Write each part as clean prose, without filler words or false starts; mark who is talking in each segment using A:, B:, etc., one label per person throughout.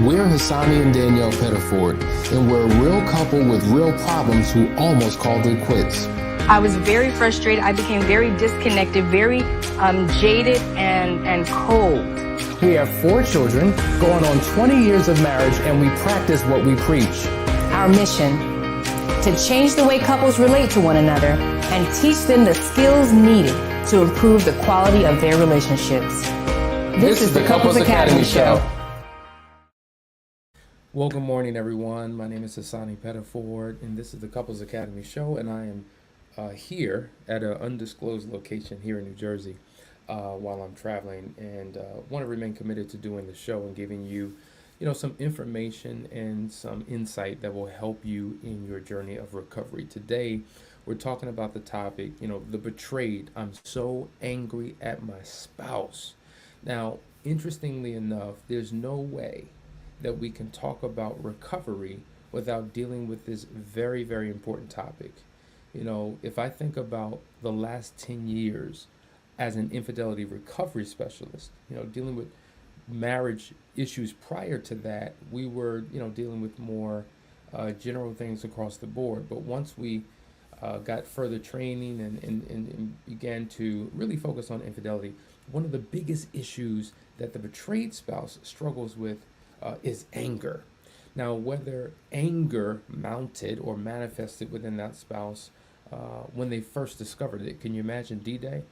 A: We're Hassani and Danielle Pettiford, and we're a real couple with real problems who almost called it quits.
B: I was very frustrated. I became very disconnected, very jaded and cold.
C: We have 4 children, going on 20 years of marriage, and we practice what we preach.
D: Our mission, to change the way couples relate to one another and teach them the skills needed to improve the quality of their relationships. This is the Couples Academy Show.
E: Well, good morning, everyone. My name is Hassani Pettiford, and this is the Couples Academy Show, and I am here at an undisclosed location here in New Jersey while I'm traveling, and want to remain committed to doing the show and giving you, some information and some insight that will help you in your journey of recovery. Today, we're talking about the topic, the betrayed. I'm so angry at my spouse. Now, interestingly enough, there's no way that we can talk about recovery without dealing with this very, very important topic. If I think about the last 10 years as an infidelity recovery specialist, dealing with marriage issues prior to that, we were, dealing with more general things across the board. But once we got further training and began to really focus on infidelity, one of the biggest issues that the betrayed spouse struggles with is anger. Now, whether anger mounted or manifested within that spouse when they first discovered it, can you imagine D-Day?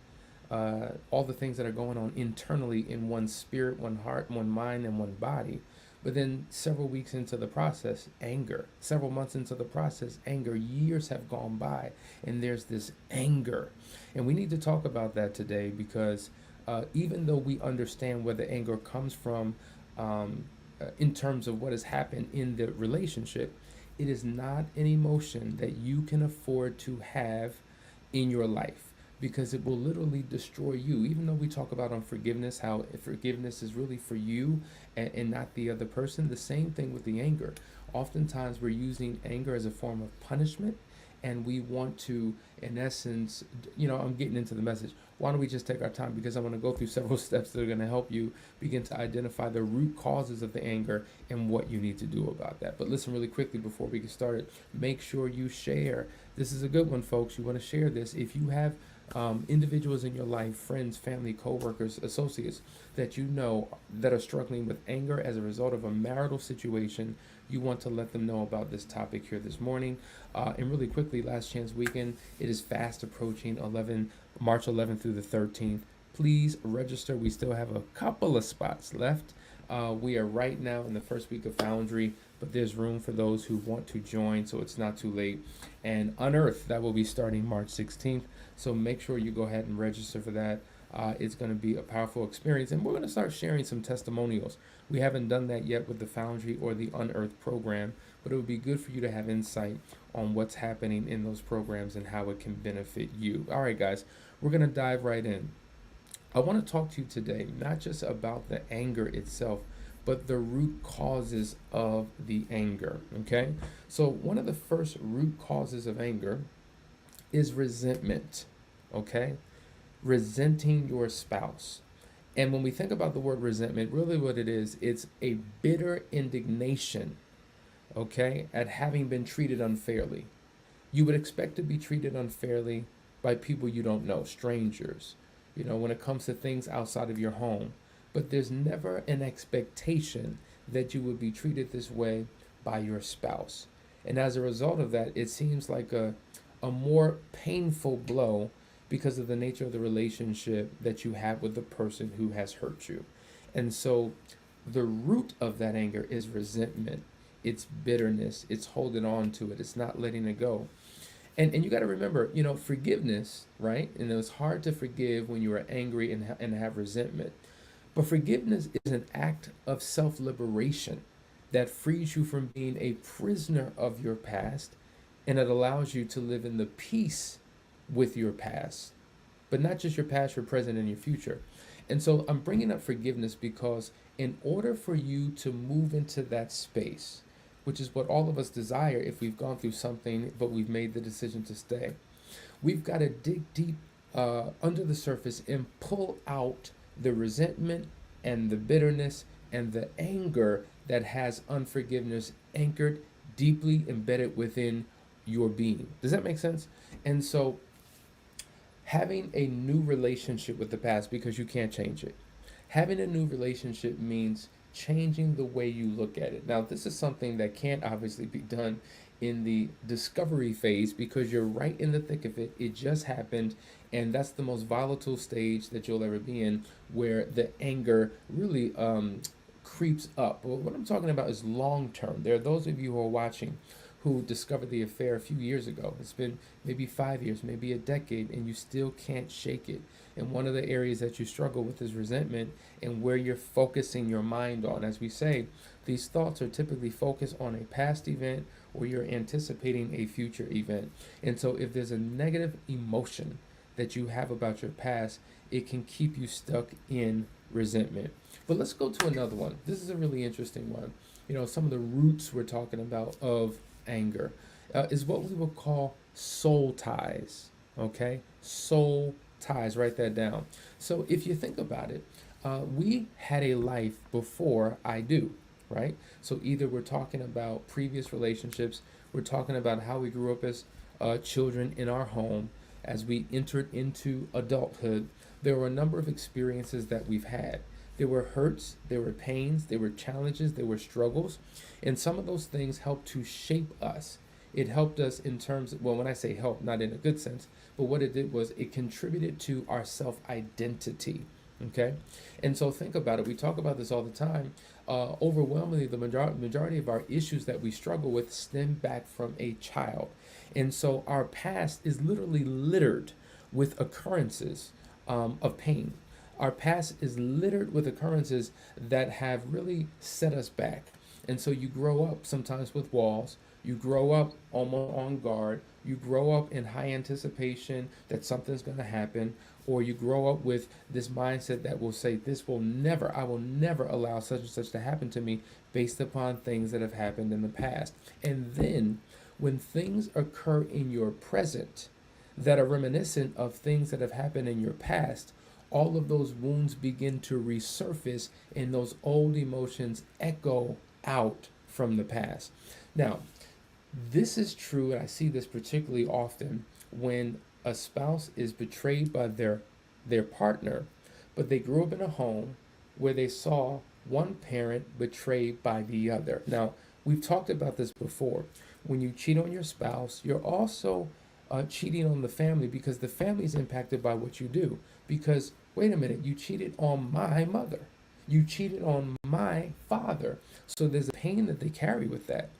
E: All the things that are going on internally in one spirit, one heart, one mind, and one body. But then several weeks into the process, anger. Several months into the process, anger. Years have gone by, and there's this anger. And we need to talk about that today because even though we understand where the anger comes from, in terms of what has happened in the relationship, it is not an emotion that you can afford to have in your life because it will literally destroy you. Even though we talk about unforgiveness, how forgiveness is really for you and not the other person, the same thing with the anger. Oftentimes we're using anger as a form of punishment, and we want to, in essence, I'm getting into the message. Why don't we just take our time, because I want to go through several steps that are going to help you begin to identify the root causes of the anger and what you need to do about that. But listen really quickly before we get started, make sure you share. This is a good one, folks. You want to share this. If you have individuals in your life, friends, family, co-workers, associates that you know that are struggling with anger as a result of a marital situation, you want to let them know about this topic here this morning. And really quickly, Last Chance Weekend, it is fast approaching March 11th through the 13th. Please register. We still have a couple of spots left. We are right now in the first week of Foundry, but there's room for those who want to join, so it's not too late. And Unearthed, that will be starting March 16th. So make sure you go ahead and register for that. It's going to be a powerful experience, and we're going to start sharing some testimonials. We haven't done that yet with the Foundry or the Unearthed program, but it would be good for you to have insight on what's happening in those programs and how it can benefit you. All right, guys, we're going to dive right in. I want to talk to you today, not just about the anger itself, but the root causes of the anger, okay? So one of the first root causes of anger is resentment, okay? Resenting your spouse. And when we think about the word resentment, really what it is, it's a bitter indignation, okay, at having been treated unfairly. You would expect to be treated unfairly by people you don't know, strangers, when it comes to things outside of your home. But there's never an expectation that you would be treated this way by your spouse. And as a result of that, it seems like a more painful blow because of the nature of the relationship that you have with the person who has hurt you. And so the root of that anger is resentment. It's bitterness. It's holding on to it. It's not letting it go. And you got to remember, forgiveness, right? And it's hard to forgive when you are angry and have resentment. But forgiveness is an act of self-liberation that frees you from being a prisoner of your past, and it allows you to live in the peace with your past, but not just your past, your present, and your future. And so I'm bringing up forgiveness because in order for you to move into that space, which is what all of us desire if we've gone through something, but we've made the decision to stay, we've got to dig deep under the surface and pull out the resentment and the bitterness and the anger that has unforgiveness anchored deeply embedded within your being. Does that make sense? And so having a new relationship with the past, because you can't change it. Having a new relationship means changing the way you look at it. Now, this is something that can't obviously be done in the discovery phase because you're right in the thick of it. It just happened, and that's the most volatile stage that you'll ever be in, where the anger really creeps up. But what I'm talking about is long term. There are those of you who are watching who discovered the affair a few years ago. It's been maybe 5 years, maybe a decade, and you still can't shake it. And one of the areas that you struggle with is resentment and where you're focusing your mind on. As we say, these thoughts are typically focused on a past event or you're anticipating a future event. And so if there's a negative emotion that you have about your past, it can keep you stuck in resentment. But let's go to another one. This is a really interesting one. Some of the roots we're talking about of anger is what we would call soul ties. Okay, soul ties. Write that down. So if you think about it, we had a life before I do, right? So either we're talking about previous relationships, we're talking about how we grew up as children in our home, as we entered into adulthood. There were a number of experiences that we've had. There were hurts, there were pains, there were challenges, there were struggles, and some of those things helped to shape us. It helped us in terms of, well, when I say help, not in a good sense, but what it did was it contributed to our self-identity, okay? And so think about it. We talk about this all the time. Overwhelmingly, the majority of our issues that we struggle with stem back from a child. And so our past is literally littered with occurrences of pain. Our past is littered with occurrences that have really set us back. And so you grow up sometimes with walls. You grow up almost on guard. You grow up in high anticipation that something's going to happen. Or you grow up with this mindset that will say, I will never allow such and such to happen to me based upon things that have happened in the past. And then when things occur in your present that are reminiscent of things that have happened in your past, all of those wounds begin to resurface and those old emotions echo out from the past. Now, this is true, and I see this particularly often when a spouse is betrayed by their partner, but they grew up in a home where they saw one parent betrayed by the other. Now, we've talked about this before. When you cheat on your spouse, you're also cheating on the family because the family is impacted by what you do. Because, wait a minute, you cheated on my mother. You cheated on my father. So there's a pain that they carry with that.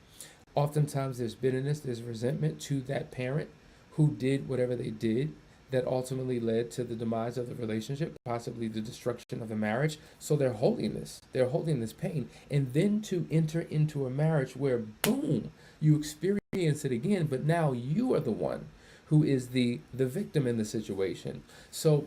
E: Oftentimes there's bitterness, there's resentment to that parent who did whatever they did that ultimately led to the demise of the relationship, possibly the destruction of the marriage. So they're holding this pain. And then to enter into a marriage where, boom, you experience it again, but now you are the one who is the victim in the situation. So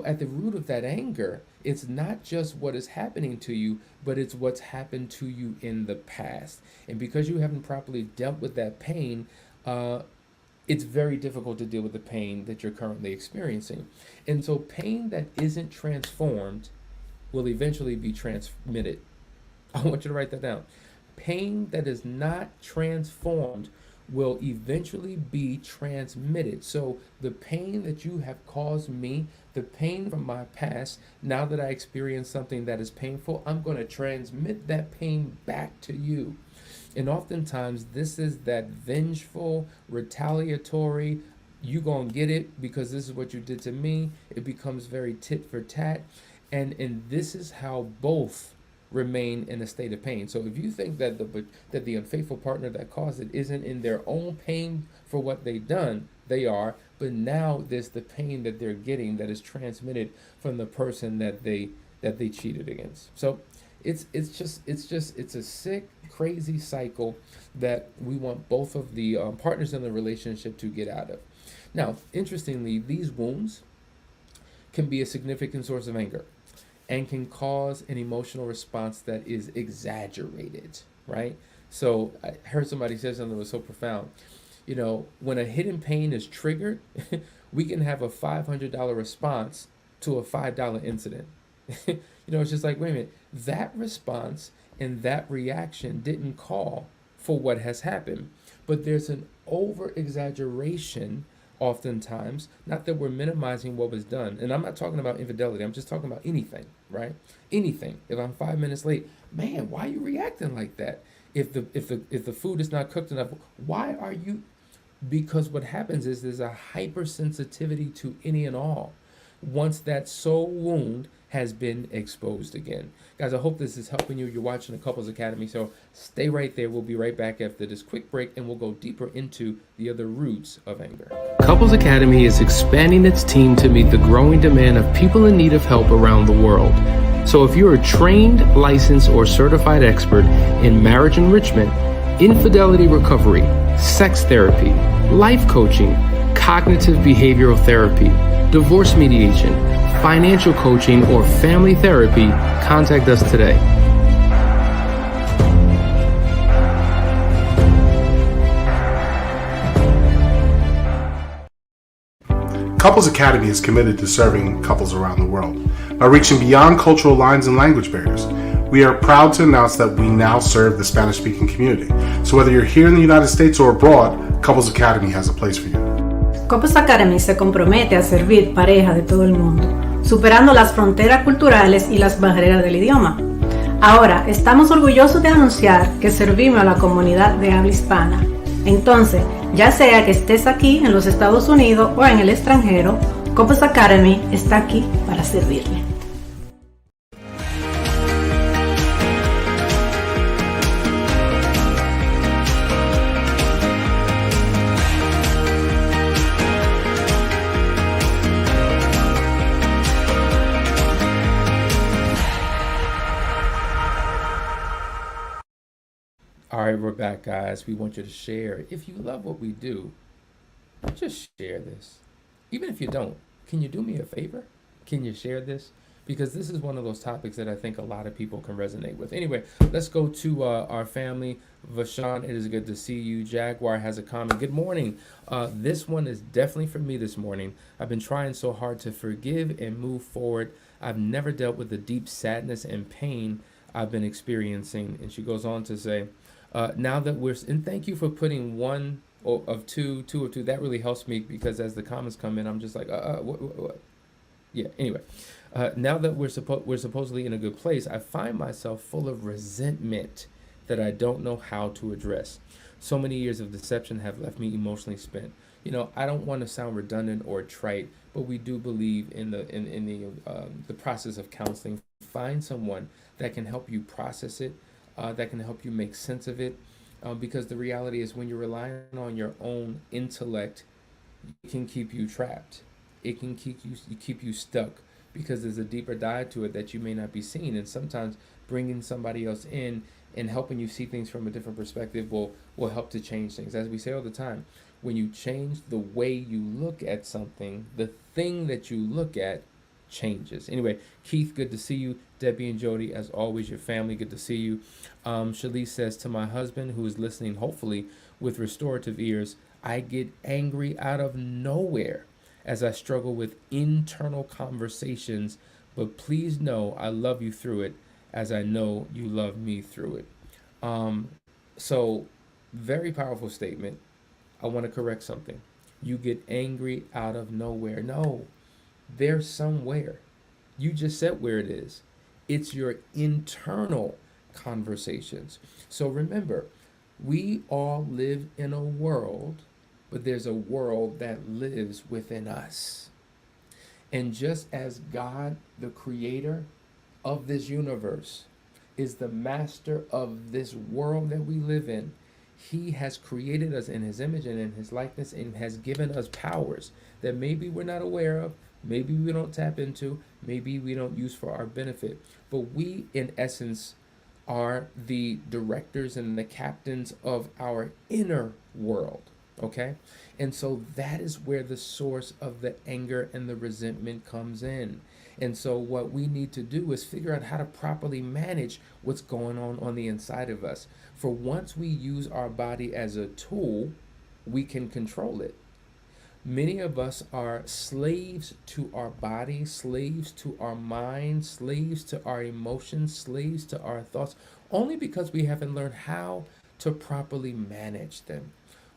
E: at the root of that anger, it's not just what is happening to you, but it's what's happened to you in the past. And because you haven't properly dealt with that pain, it's very difficult to deal with the pain that you're currently experiencing. And so pain that isn't transformed will eventually be transmitted. I want you to write that down. Pain that is not transformed will eventually be transmitted. So the pain that you have caused me, the pain from my past, now that I experience something that is painful, I'm going to transmit that pain back to you. And oftentimes this is that vengeful, retaliatory, you gonna get it because this is what you did to me. It becomes very tit for tat. And this is how both remain in a state of pain. So if you think that the unfaithful partner that caused it isn't in their own pain for what they've done, they are, but now there's the pain that they're getting that is transmitted from the person that they cheated against. So it's a sick, crazy cycle that we want both of the partners in the relationship to get out of. Now, interestingly, these wounds can be a significant source of anger and can cause an emotional response that is exaggerated, right? So I heard somebody say something that was so profound. When a hidden pain is triggered, we can have a $500 response to a $5 incident. It's just like, wait a minute, that response and that reaction didn't call for what has happened. But there's an over exaggeration oftentimes, not that we're minimizing what was done. And I'm not talking about infidelity, I'm just talking about anything, right? Anything. If I'm 5 minutes late, man, why are you reacting like that? If the food is not cooked enough, why are you? Because what happens is there's a hypersensitivity to any and all once that soul wound has been exposed again. Guys, I hope this is helping you. You're watching the Couples Academy, so stay right there. We'll be right back after this quick break, and we'll go deeper into the other roots of anger.
C: Couples Academy is expanding its team to meet the growing demand of people in need of help around the world. So if you're a trained, licensed, or certified expert in marriage enrichment, infidelity recovery, sex therapy, life coaching, cognitive behavioral therapy, divorce mediation, financial coaching, or family therapy, contact us today.
F: Couples Academy is committed to serving couples around the world by reaching beyond cultural lines and language barriers. We are proud to announce that we now serve the Spanish-speaking community. So whether you're here in the United States or abroad, Couples Academy has a place for you.
G: Couples Academy se compromete a servir parejas de todo el mundo, superando las fronteras culturales y las barreras del idioma. Ahora, estamos orgullosos de anunciar que servimos a la comunidad de habla hispana. Entonces, ya sea que estés aquí en los Estados Unidos o en el extranjero, Couples Academy está aquí para servirle.
E: All right, we're back, guys. We want you to share. If you love what we do, just share this. Even if you don't, can you do me a favor? Can you share this? Because this is one of those topics that I think a lot of people can resonate with. Anyway, let's go to our family. Vashawn, it is good to see you. Jaguar has a comment. Good morning. This one is definitely for me this morning. I've been trying so hard to forgive and move forward. I've never dealt with the deep sadness and pain I've been experiencing. And she goes on to say, now that and thank you for putting two of two. That really helps me because as the comments come in, I'm just like, what? Yeah. Anyway, now that we're supposedly in a good place, I find myself full of resentment that I don't know how to address. So many years of deception have left me emotionally spent. I don't want to sound redundant or trite, but we do believe in the process of counseling. Find someone that can help you process it. That can help you make sense of it, because the reality is when you're relying on your own intellect, it can keep you trapped. It can keep you stuck because there's a deeper dive to it that you may not be seeing. And sometimes bringing somebody else in and helping you see things from a different perspective will help to change things. As we say all the time, when you change the way you look at something, the thing that you look at changes. Anyway, Keith, good to see you. Debbie and Jody, as always, your family, good to see you. Shalice says, to my husband who is listening, hopefully with restorative ears, I get angry out of nowhere as I struggle with internal conversations, but please know I love you through it as I know you love me through it. So very powerful statement. I want to correct something. You get angry out of nowhere. No, there's somewhere. You just said where it is. It's your internal conversations. So remember, we all live in a world, but there's a world that lives within us. And just as God, the creator of this universe, is the master of this world that we live in, he has created us in his image and in his likeness and has given us powers that maybe we're not aware of, maybe we don't tap into, maybe we don't use for our benefit. But we, in essence, are the directors and the captains of our inner world, okay? And so that is where the source of the anger and the resentment comes in. And so what we need to do is figure out how to properly manage what's going on the inside of us. For once we use our body as a tool, we can control it. Many of us are slaves to our body, slaves to our mind, slaves to our emotions, slaves to our thoughts, only because we haven't learned how to properly manage them.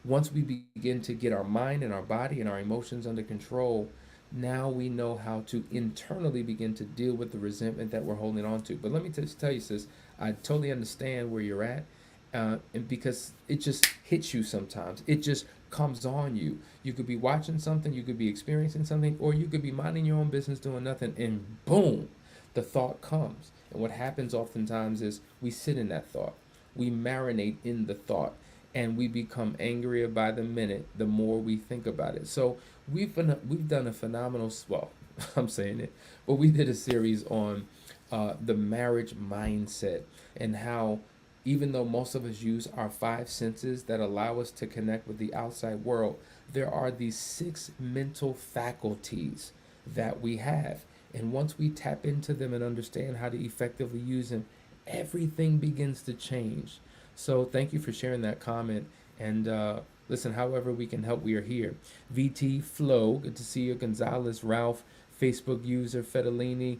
E: Once we begin to get our mind and our body and our emotions under control, now we know how to internally begin to deal with the resentment that we're holding on to. But let me just tell you, sis, I totally understand where you're at, and because it just hits you sometimes. It just comes on you. You could be watching something, you could be experiencing something, or you could be minding your own business doing nothing, and boom, the thought comes. And what happens oftentimes is we sit in that thought. We marinate in the thought, and we become angrier by the minute the more we think about it. So we've done a phenomenal, well, I'm saying it, but we did a series on the marriage mindset, and how even though most of us use our five senses that allow us to connect with the outside world, there are these six mental faculties that we have. And once we tap into them and understand how to effectively use them, everything begins to change. So thank you for sharing that comment. And listen, however we can help, we are here. VT Flo, good to see you. Gonzalez, Ralph, Facebook user, Fidelina,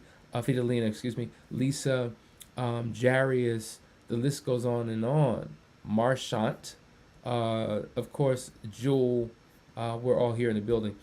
E: excuse me, Lisa, Jarius, the list goes on and on. Marchant, of course, Jewel, we're all here in the building.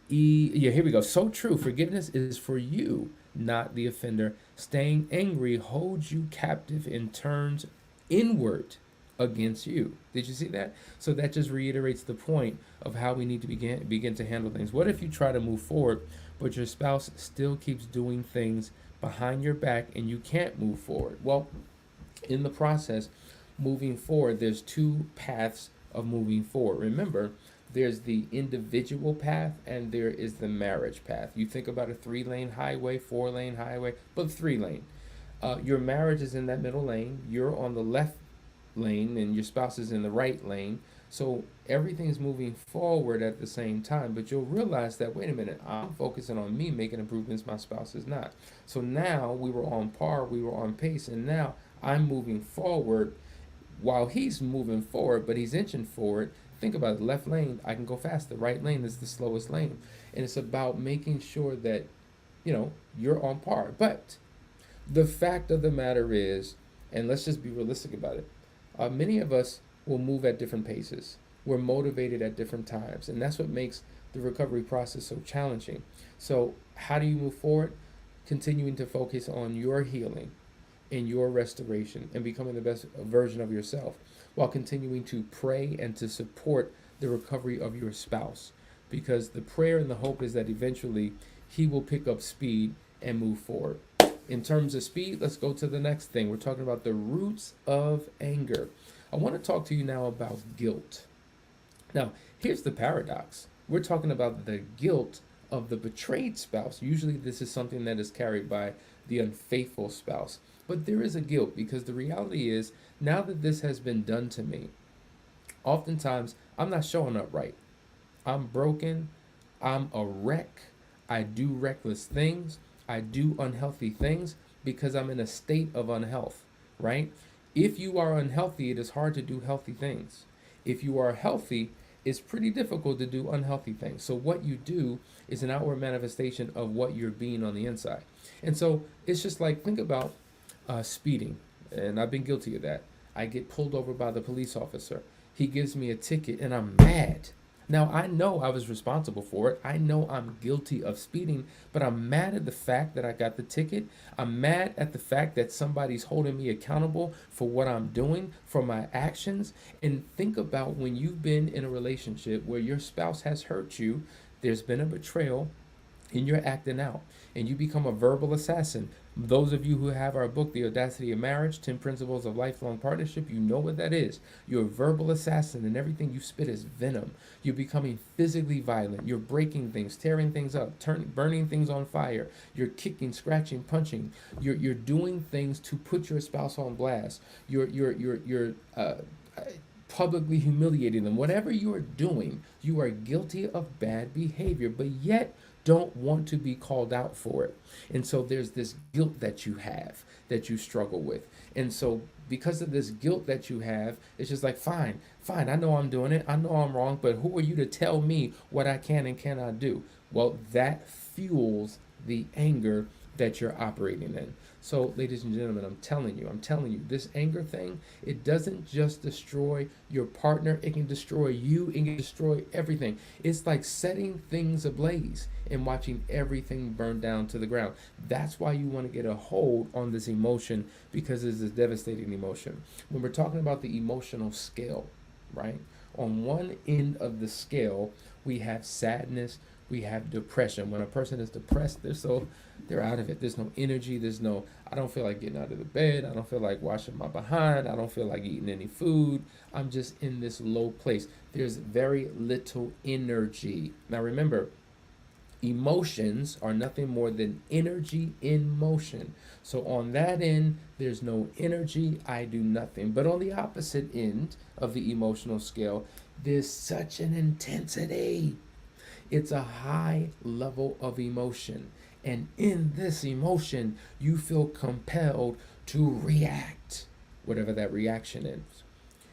E: Yeah, here we go. So true. Forgiveness is for you, not the offender. Staying angry holds you captive and turns inward against you. Did you see that? So that just reiterates the point of how we need to begin to handle things. What if you try to move forward, but your spouse still keeps doing things behind your back and you can't move forward? Well, in the process, moving forward, there's two paths of moving forward. Remember, there's the individual path and there is the marriage path. You think about a 3-lane highway, 4-lane highway, but 3-lane. Your marriage is in that middle lane. You're on the left lane and your spouse is in the right lane. So everything's moving forward at the same time, but you'll realize that, wait a minute, I'm focusing on me making improvements, my spouse is not. So now we were on par, we were on pace, and now I'm moving forward while he's moving forward, but he's inching forward. Think about it, the left lane, I can go fast. The right lane is the slowest lane. And it's about making sure that, you're on par. But the fact of the matter is, and let's just be realistic about it, many of us will move at different paces. We're motivated at different times. And that's what makes the recovery process so challenging. So how do you move forward? Continuing to focus on your healing and your restoration and becoming the best version of yourself, while continuing to pray and to support the recovery of your spouse. Because the prayer and the hope is that eventually he will pick up speed and move forward. In terms of speed, let's go to the next thing. We're talking about the roots of anger. I want to talk to you now about guilt. Now, here's the paradox. We're talking about the guilt of the betrayed spouse. Usually this is something that is carried by the unfaithful spouse. But there is a guilt, because the reality is, now that this has been done to me, oftentimes I'm not showing up right. I'm broken. I'm a wreck. I do reckless things. I do unhealthy things because I'm in a state of unhealth, right? If you are unhealthy, it is hard to do healthy things. If you are healthy, it's pretty difficult to do unhealthy things. So what you do is an outward manifestation of what you're being on the inside. And so it's just like, think about speeding, and I've been guilty of that. I get pulled over by the police officer. He gives me a ticket and I'm mad. Now, I know I was responsible for it. I know I'm guilty of speeding, but I'm mad at the fact that I got the ticket. I'm mad at the fact that somebody's holding me accountable for what I'm doing, for my actions. And think about when you've been in a relationship where your spouse has hurt you, there's been a betrayal, and you're acting out, and you become a verbal assassin. Those of you who have our book, The Audacity of Marriage, 10 Principles of Lifelong Partnership, you know what that is. You're a verbal assassin, and everything you spit is venom. You're becoming physically violent. You're breaking things, tearing things up, burning things on fire. You're kicking, scratching, punching. You're doing things to put your spouse on blast. You're publicly humiliating them. Whatever you are doing, you are guilty of bad behavior, but yet don't want to be called out for it. And so there's this guilt that you have that you struggle with. And so because of this guilt that you have, it's just like, fine, I know I'm doing it. I know I'm wrong, but who are you to tell me what I can and cannot do? Well, that fuels the anger that you're operating in. So, ladies and gentlemen, I'm telling you, this anger thing, it doesn't just destroy your partner, it can destroy you, it can destroy everything. It's like setting things ablaze and watching everything burn down to the ground. That's why you want to get a hold on this emotion, because it's a devastating emotion. When we're talking about the emotional scale, right? On one end of the scale, we have sadness, we have depression. When a person is depressed, they're out of it. There's no energy. I don't feel like getting out of the bed. I don't feel like washing my behind. I don't feel like eating any food. I'm just in this low place. There's very little energy. Now remember, emotions are nothing more than energy in motion. So on that end, there's no energy. I do nothing. But on the opposite end of the emotional scale, there's such an intensity. It's a high level of emotion. And in this emotion, you feel compelled to react, whatever that reaction is.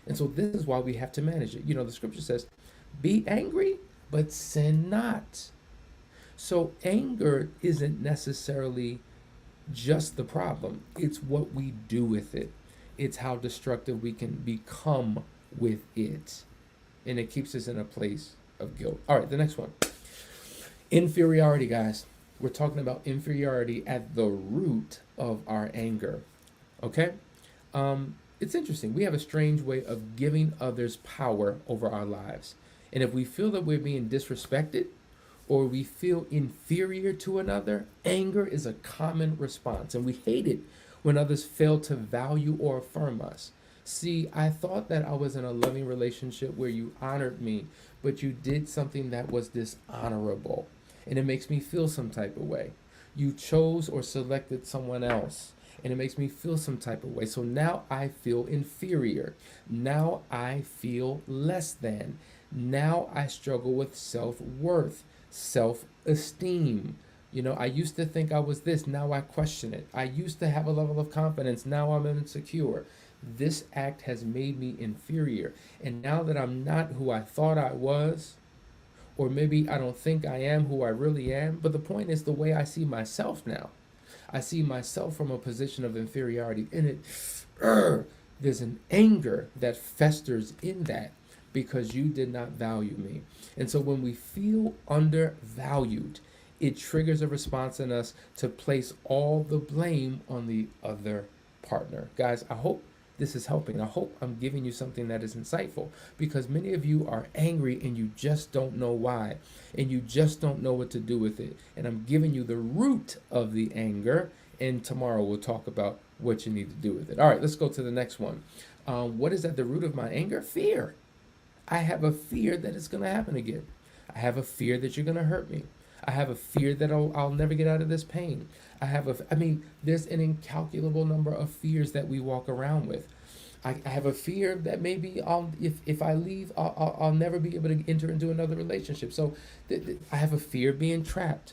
E: And so this is why we have to manage it. You know, the scripture says, be angry, but sin not. So anger isn't necessarily just the problem. It's what we do with it. It's how destructive we can become with it. And it keeps us in a place of guilt. All right, the next one. Inferiority, guys. We're talking about inferiority at the root of our anger. Okay? It's interesting. We have a strange way of giving others power over our lives. And if we feel that we're being disrespected or we feel inferior to another, anger is a common response. And we hate it when others fail to value or affirm us. See, I thought that I was in a loving relationship where you honored me, but you did something that was dishonorable. And it makes me feel some type of way. You chose or selected someone else, and it makes me feel some type of way. So now I feel inferior. Now I feel less than. Now I struggle with self-worth, self-esteem. You know, I used to think I was this. Now I question it. I used to have a level of confidence. Now I'm insecure. This act has made me inferior. And now that I'm not who I thought I was, or maybe I don't think I am who I really am, but the point is the way I see myself now. I see myself from a position of inferiority, and there's an anger that festers in that because you did not value me. And so when we feel undervalued, it triggers a response in us to place all the blame on the other partner. Guys, I hope this is helping. I hope I'm giving you something that is insightful, because many of you are angry and you just don't know why, and you just don't know what to do with it. And I'm giving you the root of the anger, and tomorrow we'll talk about what you need to do with it. All right, let's go to the next one. What is at the root of my anger? Fear. I have a fear that it's going to happen again. I have a fear that you're going to hurt me. I have a fear that I'll never get out of this pain. There's an incalculable number of fears that we walk around with. I have a fear that maybe if I leave, I'll never be able to enter into another relationship. So I have a fear of being trapped.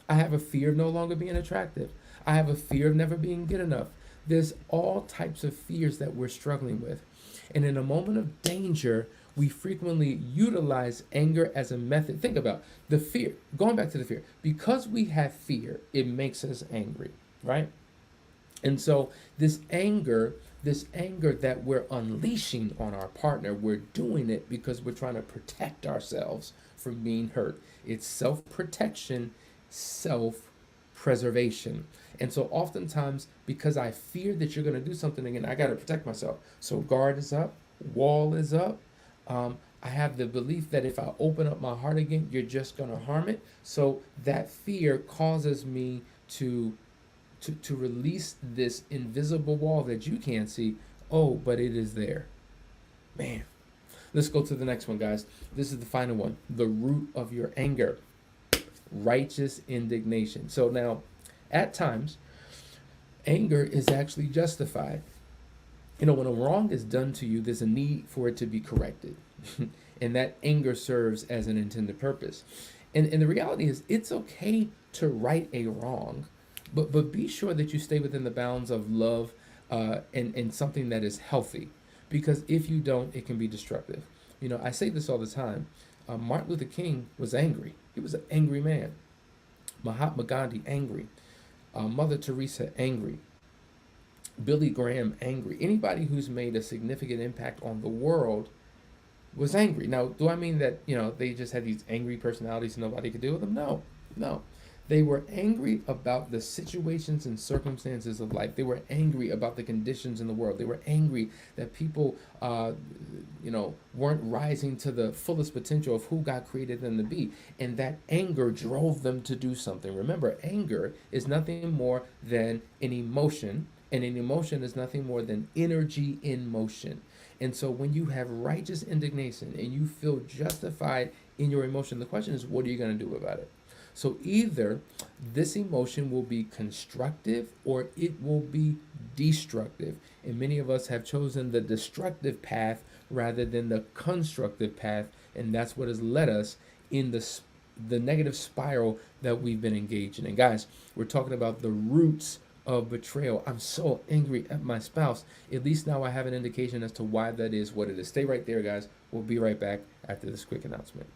E: I have a fear of no longer being attractive. I have a fear of never being good enough. There's all types of fears that we're struggling with. And in a moment of danger, we frequently utilize anger as a method. Think about the fear. Going back to the fear. Because we have fear, it makes us angry, right? And so this anger that we're unleashing on our partner, we're doing it because we're trying to protect ourselves from being hurt. It's self-protection, self-preservation. And so oftentimes, because I fear that you're going to do something again, I got to protect myself. So guard is up, wall is up. I have the belief that if I open up my heart again, you're just going to harm it. So that fear causes me to release this invisible wall that you can't see. Oh, but it is there. Man. Let's go to the next one, guys. This is the final one. The root of your anger. Righteous indignation. So now, at times, anger is actually justified. You know, when a wrong is done to you, there's a need for it to be corrected. And that anger serves as an intended purpose. And the reality is, it's okay to right a wrong, but be sure that you stay within the bounds of love, and something that is healthy. Because if you don't, it can be destructive. You know, I say this all the time. Martin Luther King was angry. He was an angry man. Mahatma Gandhi, angry. Mother Teresa, angry. Billy Graham, angry. Anybody who's made a significant impact on the world was angry. Now, do I mean that, they just had these angry personalities and nobody could deal with them? No, no. They were angry about the situations and circumstances of life. They were angry about the conditions in the world. They were angry that people, weren't rising to the fullest potential of who God created them to be. And that anger drove them to do something. Remember, anger is nothing more than an emotion, and an emotion is nothing more than energy in motion. And so when you have righteous indignation and you feel justified in your emotion, the question is, what are you going to do about it? So either this emotion will be constructive or it will be destructive. And many of us have chosen the destructive path rather than the constructive path. And that's what has led us in the negative spiral that we've been engaged in. And guys, we're talking about the roots of betrayal. I'm so angry at my spouse. At least now I have an indication as to why that is what it is. Stay right there, guys. We'll be right back after this quick announcement.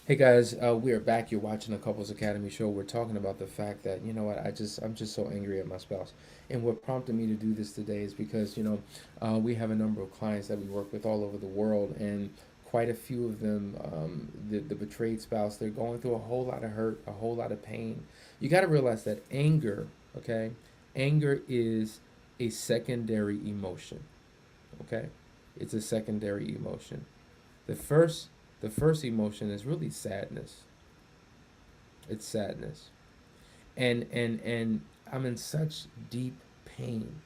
E: Hey guys, we are back. You're watching the Couples Academy show. We're talking about the fact that, I'm just so angry at my spouse. And what prompted me to do this today is because, we have a number of clients that we work with all over the world, and quite a few of them, the betrayed spouse, they're going through a whole lot of hurt, a whole lot of pain. You got to realize that anger, okay? Anger is a secondary emotion, okay? It's a secondary emotion. The first emotion is really sadness. It's sadness. And I'm in such deep pain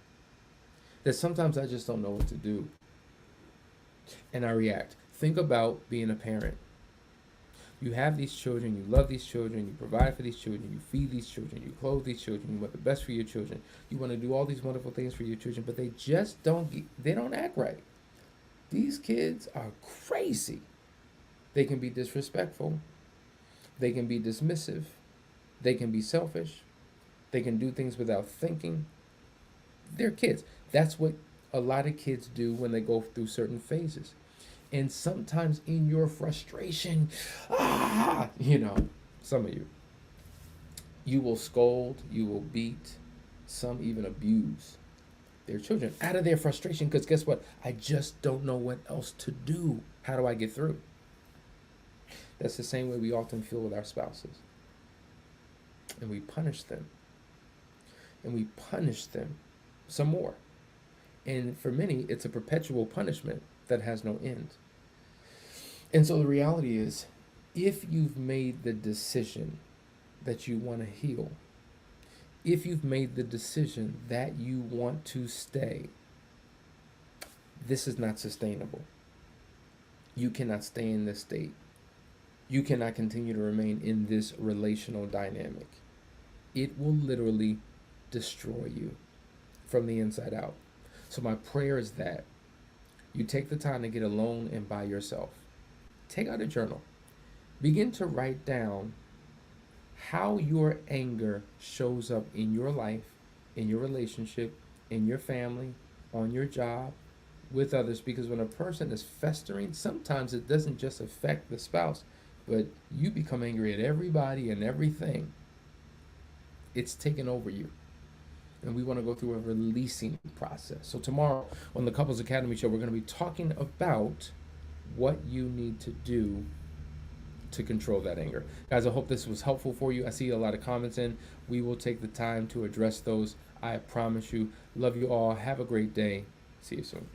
E: that sometimes I just don't know what to do. And I react. Think about being a parent. You have these children, you love these children, you provide for these children, you feed these children, you clothe these children, you want the best for your children. You want to do all these wonderful things for your children, but they just don't act right. These kids are crazy. They can be disrespectful. They can be dismissive. They can be selfish. They can do things without thinking. They're kids. That's what a lot of kids do when they go through certain phases. And sometimes in your frustration, some of you will scold, you will beat, some even abuse their children out of their frustration, because guess what? I just don't know what else to do. How do I get through? That's the same way we often feel with our spouses. And we punish them. And we punish them some more. And for many, it's a perpetual punishment that has no end. And so the reality is, if you've made the decision that you want to heal, if you've made the decision that you want to stay, this is not sustainable. You cannot stay in this state. You cannot continue to remain in this relational dynamic. It will literally destroy you from the inside out. So my prayer is that you take the time to get alone and by yourself. Take out a journal. Begin to write down how your anger shows up in your life, in your relationship, in your family, on your job, with others. Because when a person is festering, sometimes it doesn't just affect the spouse, but you become angry at everybody and everything. It's taken over you. And we want to go through a releasing process. So tomorrow on the Couples Academy show, we're going to be talking about what you need to do to control that anger. Guys, I hope this was helpful for you. I see a lot of comments in. We will take the time to address those. I promise you. Love you all. Have a great day. See you soon.